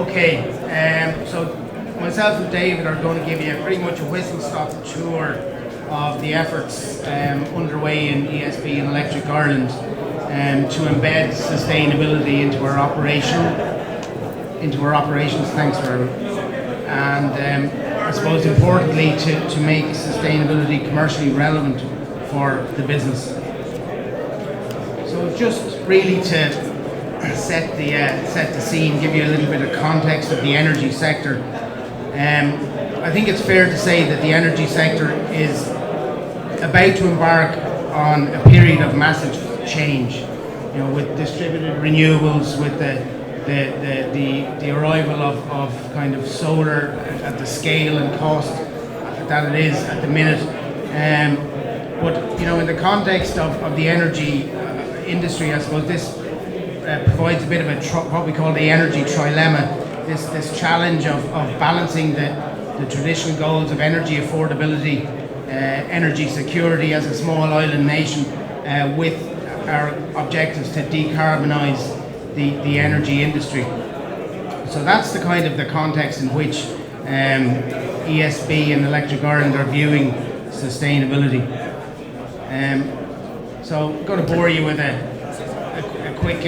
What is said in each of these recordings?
Okay, so myself and David are going to give you pretty much a whistle-stop tour of the efforts underway in ESB and Electric Ireland to embed sustainability into our operations. Thanks, Trevor. And I suppose importantly to make sustainability commercially relevant for the business. So just really to set the scene, give you a little bit of context of the energy sector. I think it's fair to say that the energy sector is about to embark on a period of massive change. You know, with distributed renewables, with the arrival of kind of solar at the scale and cost that it is at the minute. But you know, in the context of the energy industry, I suppose this provides a bit of what we call the energy trilemma. This challenge of balancing the traditional goals of energy affordability, energy security as a small island nation, with our objectives to decarbonise the energy industry. So that's the kind of the context in which ESB and Electric Ireland are viewing sustainability. So I'm going to bore you with a quick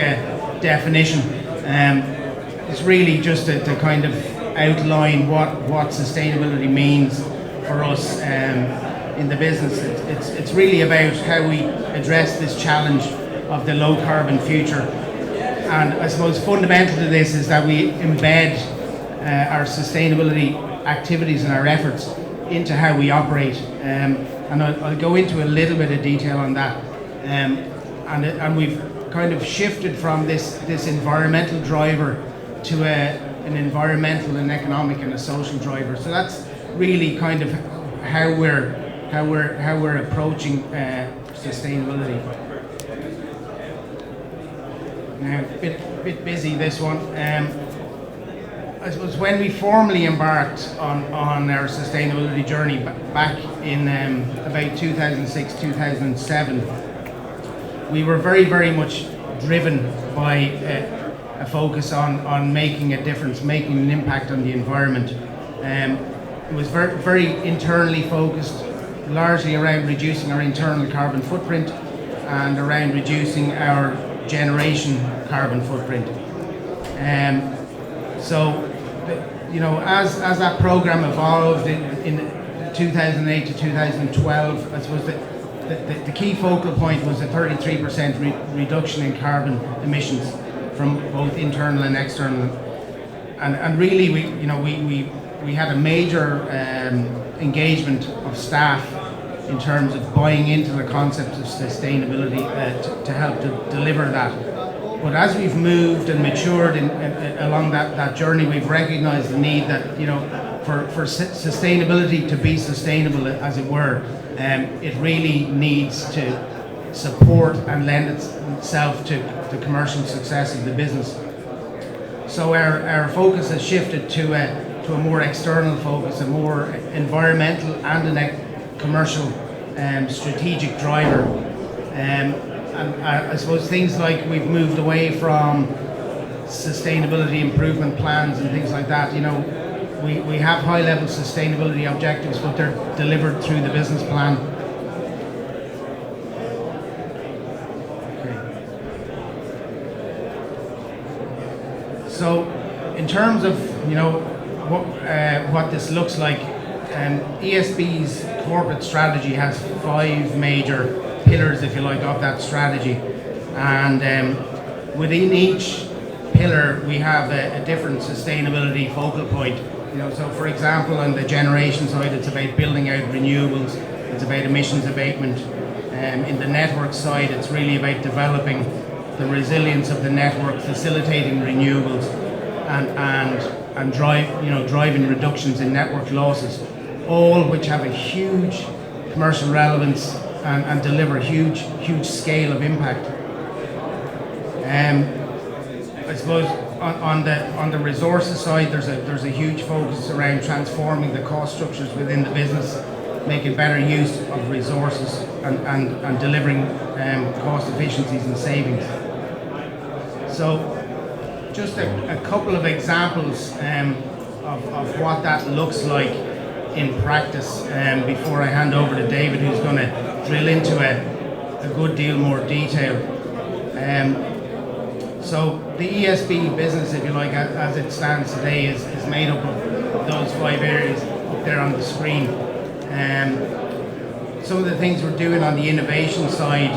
definition. It's really just to kind of outline what sustainability means for us in the business. It's really about how we address this challenge of the low carbon future. And I suppose fundamental to this is that we embed our sustainability activities and our efforts into how we operate. And I'll go into a little bit of detail on that. And we've kind of shifted from this environmental driver to an environmental and economic and a social driver. So that's really kind of how we're approaching sustainability. Now, a bit busy this one. I suppose when we formally embarked on our sustainability journey back in about 2006, 2007, we were very much driven by a focus on making a difference, making an impact on the environment. It was very internally focused, largely around reducing our internal carbon footprint and around reducing our generation carbon footprint. So, you know, as that program evolved in 2008 to 2012, I suppose the key focal point was a 33% reduction in carbon emissions from both internal and external, and really we had a major engagement of staff in terms of buying into the concept of sustainability to help to deliver that. But as we've moved and matured along that journey, we've recognised the need that, you know, for sustainability to be sustainable, as it were, it really needs to support and lend itself to the commercial success of the business. So our focus has shifted to a more external focus, a more environmental and a commercial strategic driver. And I suppose things like we've moved away from sustainability improvement plans and things like that. You know, we have high-level sustainability objectives, but they're delivered through the business plan. Okay. So, in terms of, you know, what this looks like, ESB's corporate strategy has 5 major pillars, if you like, of that strategy, and within each pillar we have a different sustainability focal point. You know, so for example, on the generation side, it's about building out renewables, it's about emissions abatement. In the network side, it's really about developing the resilience of the network, facilitating renewables, and driving reductions in network losses, all which have a huge commercial relevance and deliver huge scale of impact. I suppose on the resources side, there's a huge focus around transforming the cost structures within the business, making better use of resources and delivering cost efficiencies and savings. So just a couple of examples of what that looks like in practice before I hand over to David, who's going to drill into a good deal more detail. So the ESB business, if you like, as it stands today, is made up of those 5 areas up there on the screen. Some of the things we're doing on the innovation side,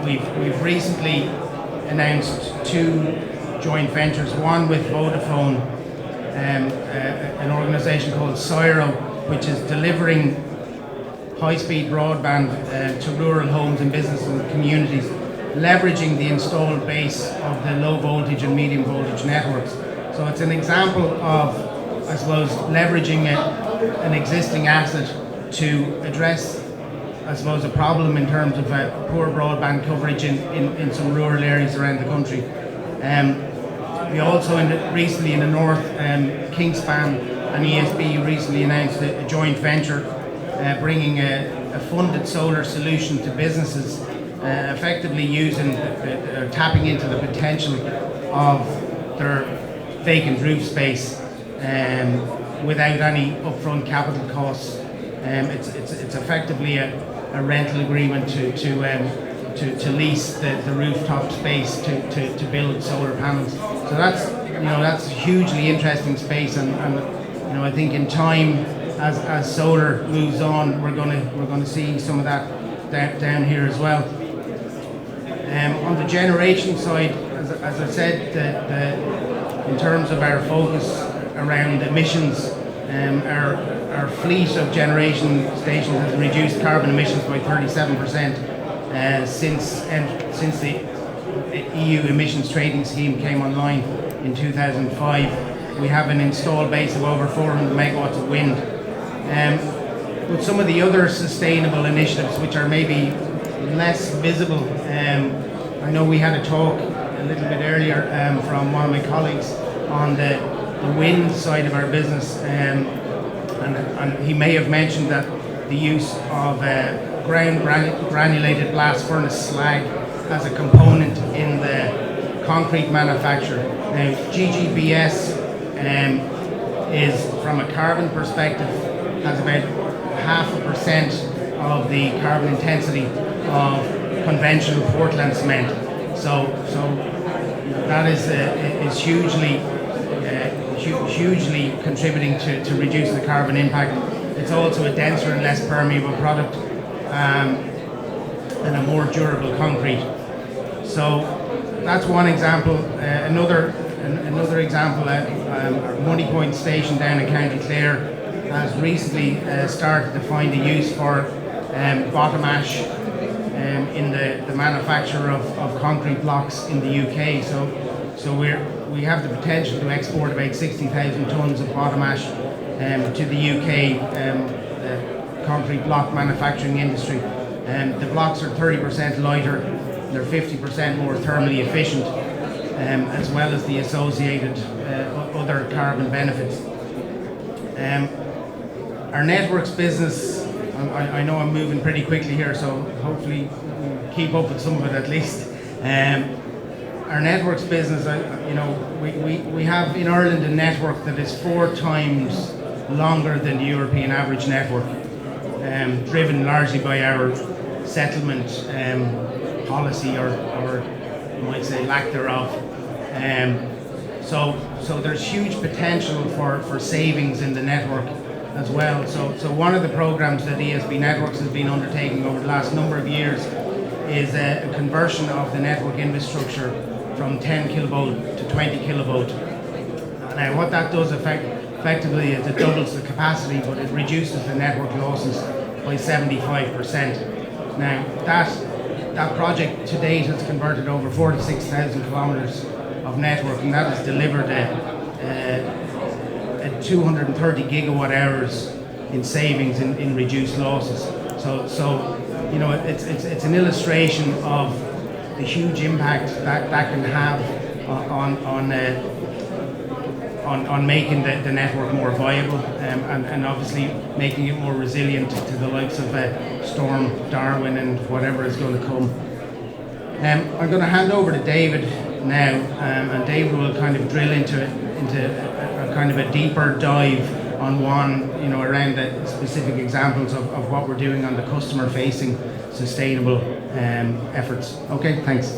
we've recently announced 2 joint ventures, one with Vodafone, an organisation called Cyro, which is delivering high-speed broadband to rural homes and businesses and communities, leveraging the installed base of the low voltage and medium voltage networks. So it's an example of, I suppose, leveraging an existing asset to address, I suppose, a problem in terms of poor broadband coverage in some rural areas around the country. We also recently in the north, Kingspan and ESB recently announced a joint venture bringing a funded solar solution to businesses, effectively using, tapping into the potential of their vacant roof space without any upfront capital costs. It's effectively a rental agreement to lease the rooftop space to build solar panels. So that's a hugely interesting space, and I think in time as solar moves on, we're going to see some of that down here as well. On the generation side, as I said, in terms of our focus around emissions, our fleet of generation stations has reduced carbon emissions by 37% since the EU emissions trading scheme came online in 2005. We have an installed base of over 400 megawatts of wind. With some of the other sustainable initiatives, which are maybe less visible, I know we had a talk a little bit earlier from one of my colleagues on the wind side of our business, and he may have mentioned that the use of ground granulated blast furnace slag as a component in the concrete manufacture. Now, GGBS is, from a carbon perspective, has about 0.5% of the carbon intensity of conventional Portland cement. So that is hugely contributing to reduce the carbon impact. It's also a denser and less permeable product and a more durable concrete. So that's one example. Another example, our Money Point station down in County Clare has recently started to find a use for bottom ash in the manufacture of concrete blocks in the UK. So we have the potential to export about 60,000 tonnes of bottom ash to the UK concrete block manufacturing industry. The blocks are 30% lighter, they're 50% more thermally efficient, as well as the associated other carbon benefits. Our networks business, I know I'm moving pretty quickly here, so hopefully keep up with some of it at least. Our networks business, we have in Ireland a network that is 4 times longer than the European average network, driven largely by our settlement policy, or you might say lack thereof. So there's huge potential for savings in the network as well. So one of the programs that ESB Networks has been undertaking over the last number of years is a conversion of the network infrastructure from 10 kilovolt to 20 kilovolt. Now what that does effectively is it doubles the capacity, but it reduces the network losses by 75%. Now that project to date has converted over 46,000 kilometres of network, and that has delivered a 230 gigawatt hours in savings in reduced losses. So it's an illustration of the huge impact that can have on making the network more viable, and obviously making it more resilient to the likes of Storm Darwin and whatever is going to come. I'm going to hand over to David, now, and David will kind of drill into a kind of a deeper dive on one, around the specific examples of what we're doing on the customer-facing sustainable efforts. Okay, thanks.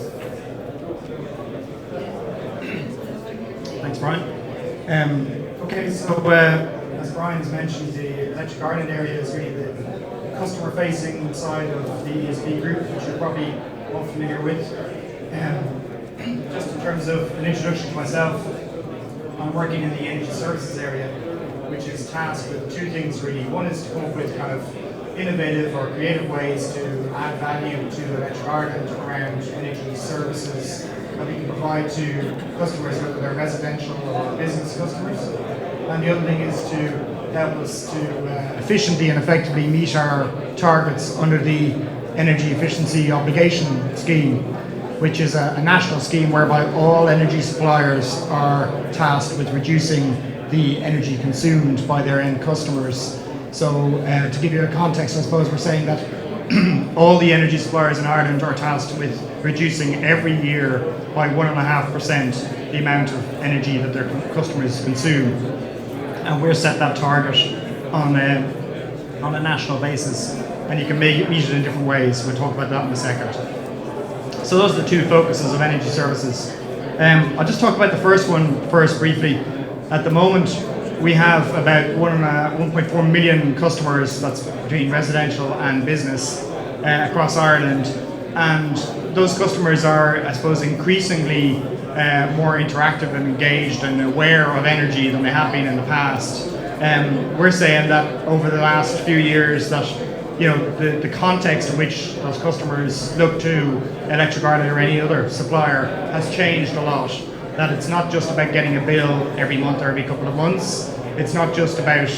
Thanks, Brian. Okay, so as Brian's mentioned, the electric Ireland area is really the customer-facing side of the ESB group, which you're probably all familiar with. Just in terms of an introduction to myself, I'm working in the energy services area, which is tasked with two things really. One is to come up with kind of innovative or creative ways to add value to Electric Ireland around energy services that we can provide to customers, whether they're residential or business customers. And the other thing is to help us to efficiently and effectively meet our targets under the Energy Efficiency Obligation Scheme, which is a national scheme whereby all energy suppliers are tasked with reducing the energy consumed by their end customers. So to give you a context, I suppose we're saying that all the energy suppliers in Ireland are tasked with reducing every year by 1.5% the amount of energy that their customers consume. And we're set that target on a national basis, and you can meet it in different ways. We'll talk about that in a second. So those are the two focuses of energy services. I'll just talk about the first one first briefly. At the moment, we have about 1.4 million customers, that's between residential and business, across Ireland. And those customers are, I suppose, increasingly more interactive and engaged and aware of energy than they have been in the past. We're saying that over the last few years that the context in which those customers look to Electric Ireland or any other supplier has changed a lot. That it's not just about getting a bill every month or every couple of months. It's not just about,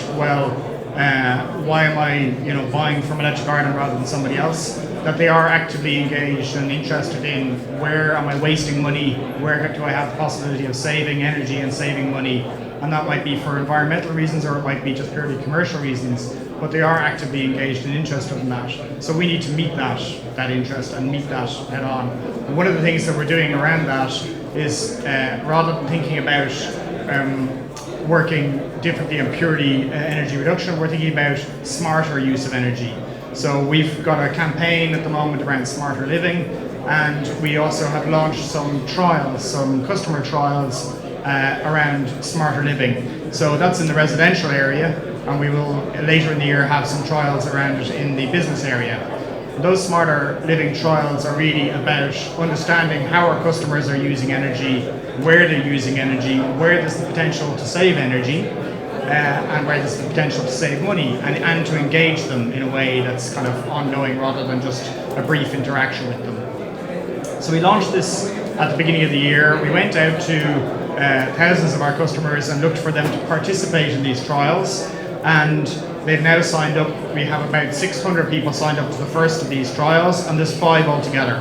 why am I buying from Electric Ireland rather than somebody else? That they are actively engaged and interested in where am I wasting money, where do I have the possibility of saving energy and saving money, and that might be for environmental reasons or it might be just purely commercial reasons, but they are actively engaged and interested in that. So we need to meet that interest and meet that head on. And one of the things that we're doing around that is rather than thinking about working differently and purely energy reduction, we're thinking about smarter use of energy. So we've got a campaign at the moment around smarter living, and we also have launched some trials, some customer trials around smarter living. So that's in the residential area, and we will later in the year have some trials around it in the business area. Those smarter living trials are really about understanding how our customers are using energy, where they're using energy, where there's the potential to save energy, and where there's the potential to save money, and to engage them in a way that's kind of ongoing rather than just a brief interaction with them. So we launched this at the beginning of the year. We went out to thousands of our customers and looked for them to participate in these trials, and they've now signed up. We have about 600 people signed up to the first of these trials, and there's 5 altogether.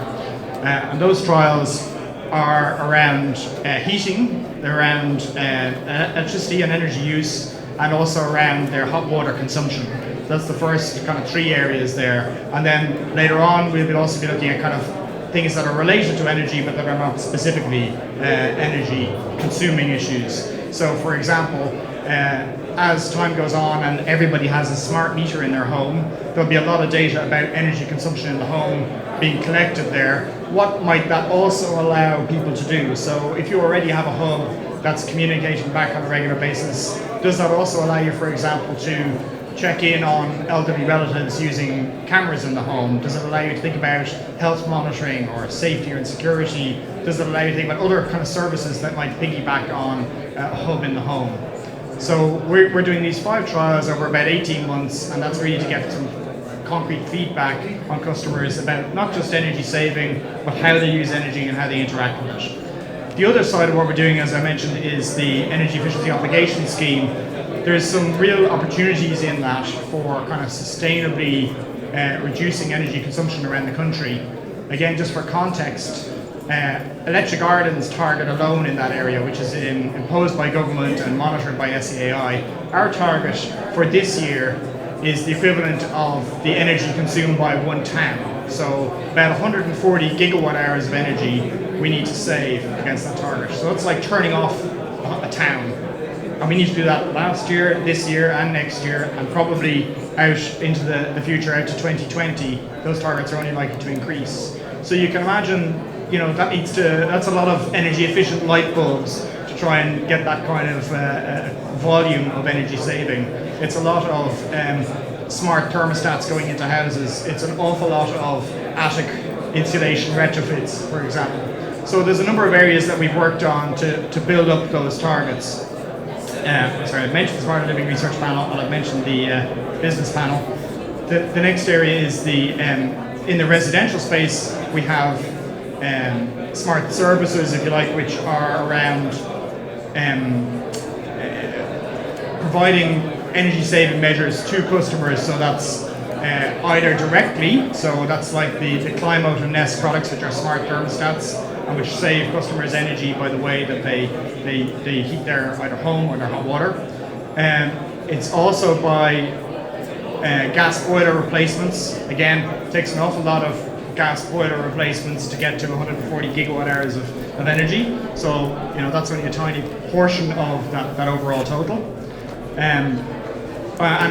And those trials are around heating, they're around electricity and energy use, and also around their hot water consumption. That's the first kind of 3 areas there. And then later on, we will also be looking at kind of things that are related to energy, but that are not specifically energy consuming issues. So for example, as time goes on and everybody has a smart meter in their home, there'll be a lot of data about energy consumption in the home being collected there. What might that also allow people to do? So if you already have a hub that's communicating back on a regular basis, does that also allow you, for example, to check in on elderly relatives using cameras in the home? Does it allow you to think about health monitoring or safety and security? Does it allow you to think about other kind of services that might piggyback on a hub in the home? So we're doing these 5 trials over about 18 months, and that's really to get some concrete feedback on customers about not just energy saving, but how they use energy and how they interact with it. The other side of what we're doing, as I mentioned, is the Energy Efficiency Obligation Scheme. There's some real opportunities in that for kind of sustainably reducing energy consumption around the country. Again, just for context, Electric Ireland's target alone in that area, which is imposed by government and monitored by SEAI, our target for this year is the equivalent of the energy consumed by one town. So about 140 gigawatt hours of energy we need to save against that target. So it's like turning off a town. And we need to do that last year, this year, and next year, and probably out into the future, out to 2020. Those targets are only likely to increase. So you can imagine, that's a lot of energy efficient light bulbs to try and get that kind of volume of energy saving. It's a lot of smart thermostats going into houses. It's an awful lot of attic insulation retrofits, for example. So there's a number of areas that we've worked on to build up those targets. I've mentioned the Smarter Living Research Panel, and I've mentioned the business panel. The next area is in the residential space, we have smart services, if you like, which are around providing energy saving measures to customers. So that's either directly, so that's like the Climote and Nest products, which are smart thermostats, and which save customers energy by the way that they heat their either home or their hot water. It's also by gas boiler replacements. Again, it takes an awful lot of gas boiler replacements to get to 140 gigawatt hours of energy. So that's only a tiny portion of that overall total. And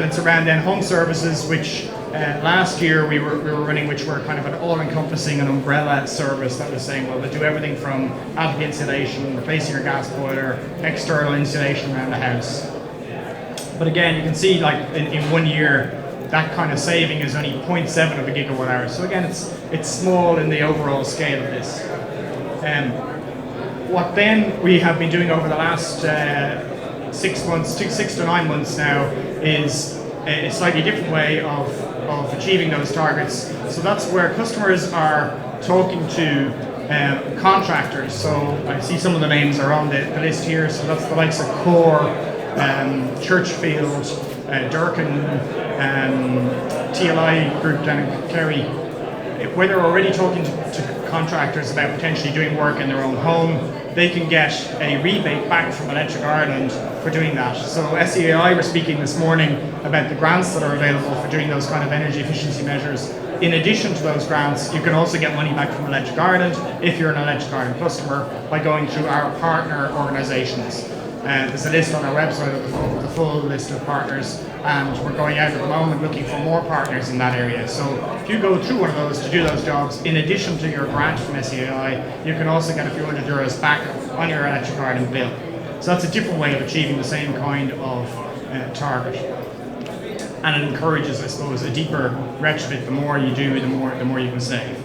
it's around then home services, which last year we were running, which were kind of an all-encompassing and umbrella service that was saying, well, they do everything from attic insulation, replacing your gas boiler, external insulation around the house. But again, you can see like in 1 year, that kind of saving is only 0.7 of a gigawatt hour. So again, it's small in the overall scale of this. What then we have been doing over the last 6 to 9 months now is a slightly different way of achieving those targets. So that's where customers are talking to contractors. So I see some of the names are on the list here. So that's the likes of Core, Churchfield, Durkin, TLI Group down in Kerry, where they're already talking to contractors about potentially doing work in their own home. They can get a rebate back from Electric Ireland for doing that. So SEAI were speaking this morning about the grants that are available for doing those kind of energy efficiency measures. In addition to those grants, you can also get money back from Electric Ireland if you're an Electric Ireland customer by going through our partner organisations. There's a list on our website of the full list of partners, and we're going out at the moment looking for more partners in that area. So if you go through one of those to do those jobs, in addition to your grant from SEAI, you can also get a few €100 back on your Electric Ireland bill. So that's a different way of achieving the same kind of target. And it encourages, I suppose, a deeper retrofit. The more you do, the more you can save.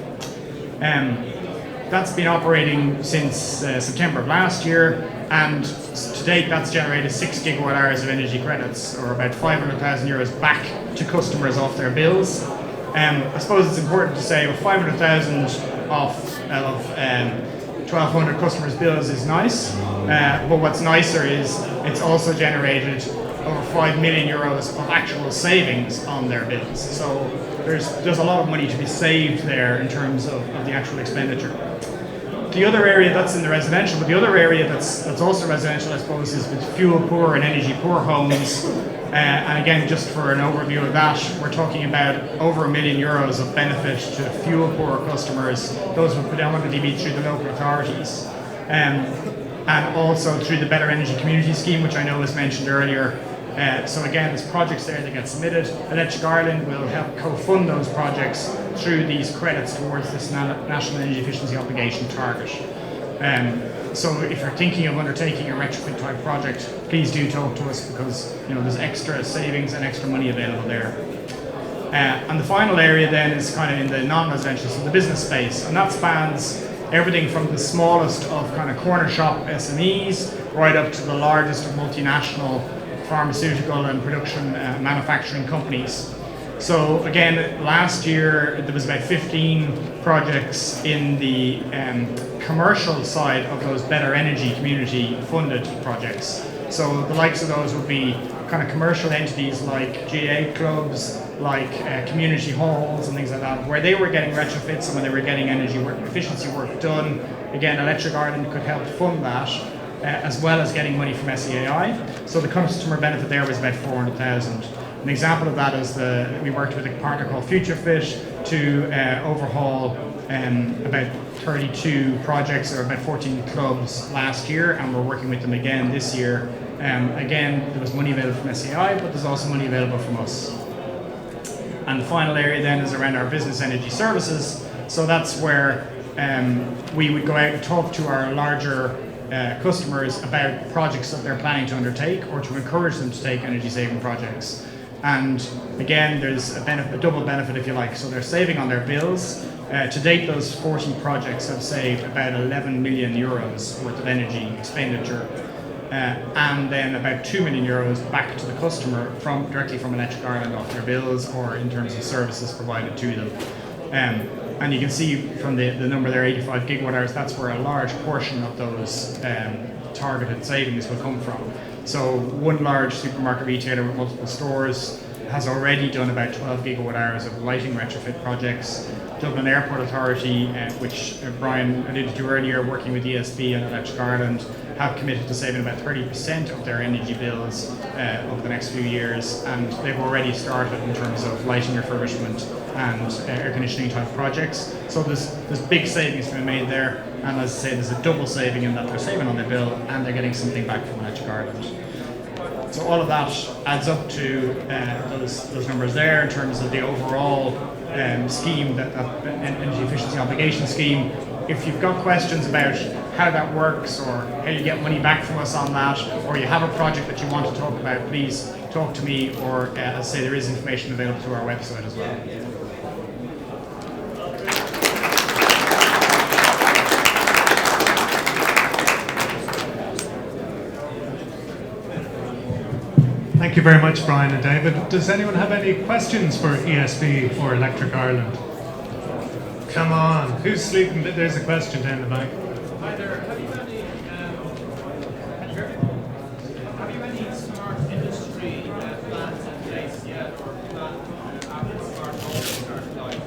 That's been operating since September of last year, and to date that's generated 6 gigawatt hours of energy credits, or about €500,000 back to customers off their bills. I suppose it's important to say, well, 500,000 off of 1,200 customers' bills is nice, but what's nicer is it's also generated over €5 million of actual savings on their bills. So there's a lot of money to be saved there in terms of the actual expenditure. The other area that's in the residential, but the other area that's also residential, I suppose, is with fuel poor and energy poor homes. And again, just for an overview of that, we're talking about over €1 million of benefit to fuel poor customers. Those would predominantly be through the local authorities. And also through the Better Energy Community Scheme, which I know was mentioned earlier. So again, there's projects there that get submitted. Electric Ireland will help co-fund those projects through these credits towards this National Energy Efficiency Obligation target. So if you're thinking of undertaking a retrofit type project, please do talk to us, because there's extra savings and extra money available there. And the final area then is kind of in the non-residential, so the business space, and that spans everything from the smallest of kind of corner shop SMEs right up to the largest of multinational pharmaceutical and production manufacturing companies. So again, last year there was about 15 projects in the commercial side of those Better Energy Community funded projects. So the likes of those would be kind of commercial entities like GA clubs, like community halls and things like that, where they were getting retrofits and when they were getting energy efficiency work done. Again, Electric Ireland could help fund that, as well as getting money from SEAI. So the customer benefit there was about 400,000. An example of that is we worked with a partner called FutureFit to overhaul about 32 projects or about 14 clubs last year, and we're working with them again this year. Again, there was money available from SAI, but there's also money available from us. And the final area then is around our business energy services. So that's where we would go out and talk to our larger customers about projects that they're planning to undertake or to encourage them to take energy saving projects. And again, there's a double benefit, if you like. So they're saving on their bills. To date, those 40 projects have saved about 11 million euros worth of energy expenditure. And then about 2 million euros back to the customer directly from Electric Ireland off their bills or in terms of services provided to them. And you can see from the number there, 85 gigawatt hours, that's where a large portion of those targeted savings will come from. So one large supermarket retailer with multiple stores has already done about 12 gigawatt hours of lighting retrofit projects. Dublin Airport Authority, which Brian alluded to earlier, working with ESB and Electric Ireland, have committed to saving about 30% of their energy bills over the next few years, and they've already started in terms of lighting refurbishment and air conditioning type projects. So there's big savings to be made there, and as I say, there's a double saving in that they're saving on their bill and they're getting something back from Electric Ireland. So all of that adds up to those numbers there in terms of the overall scheme, that energy efficiency obligation scheme. If you've got questions about how that works or how you get money back from us on that, or you have a project that you want to talk about, please talk to me, or as I say, there is information available through our website as well. Thank you very much, Brian and David. Does anyone have any questions for ESB or Electric Ireland? Come on, who's sleeping? There's a question down the back. Hi there. Have you any smart industry plans in place yet, or after smart home start life?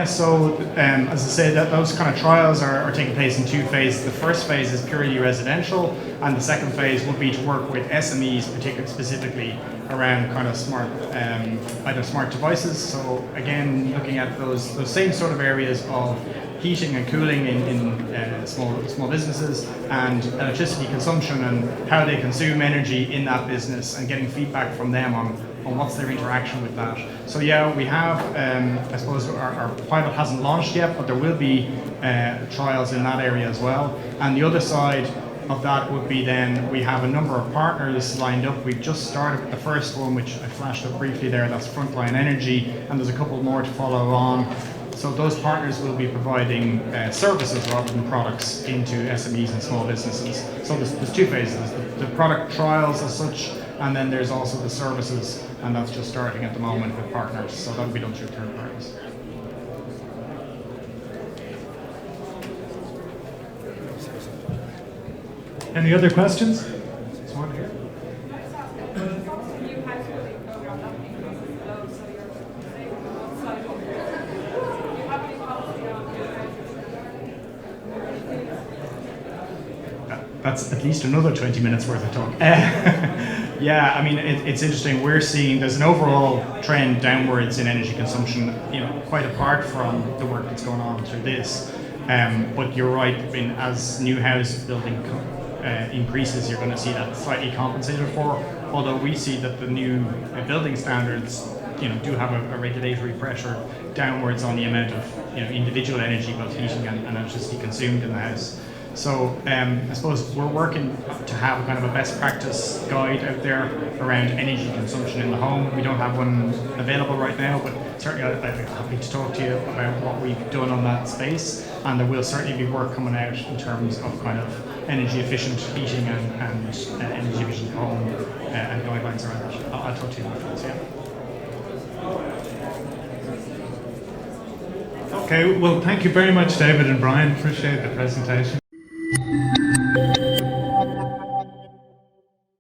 So as I say, those kind of trials are taking place in two phases. The first phase is purely residential, and the second phase would be to work with SMEs, particularly specifically around kind of smart, either smart devices. So again, looking at those same sort of areas of heating and cooling in small businesses, and electricity consumption and how they consume energy in that business, and getting feedback from them on what's their interaction with that. So yeah, we have, I suppose our pilot hasn't launched yet, but there will be trials in that area as well. And the other side of that would be then we have a number of partners lined up. We've just started with the first one, which I flashed up briefly there, that's Frontline Energy, and there's a couple more to follow on. So those partners will be providing services rather than products into SMEs and small businesses. So there's two phases, the product trials as such, and then there's also the services, and that's just starting at the moment with partners. So that'll be done through third parties. Any other questions? There's one here. That's at least another 20 minutes worth of talk. Yeah, I mean, it's interesting. We're seeing there's an overall trend downwards in energy consumption, quite apart from the work that's going on through this. But you're right, I mean, as new house building increases, you're going to see that slightly compensated for. Although we see that the new building standards, do have a regulatory pressure downwards on the amount of individual energy, both heating and electricity consumed in the house. So I suppose we're working to have kind of a best practice guide out there around energy consumption in the home. We don't have one available right now, but certainly I'd be happy to talk to you about what we've done on that space. And there will certainly be work coming out in terms of kind of energy efficient heating and energy efficient home and guidelines around that. I'll talk to you afterwards, yeah. Okay, well, thank you very much, David and Brian. Appreciate the presentation.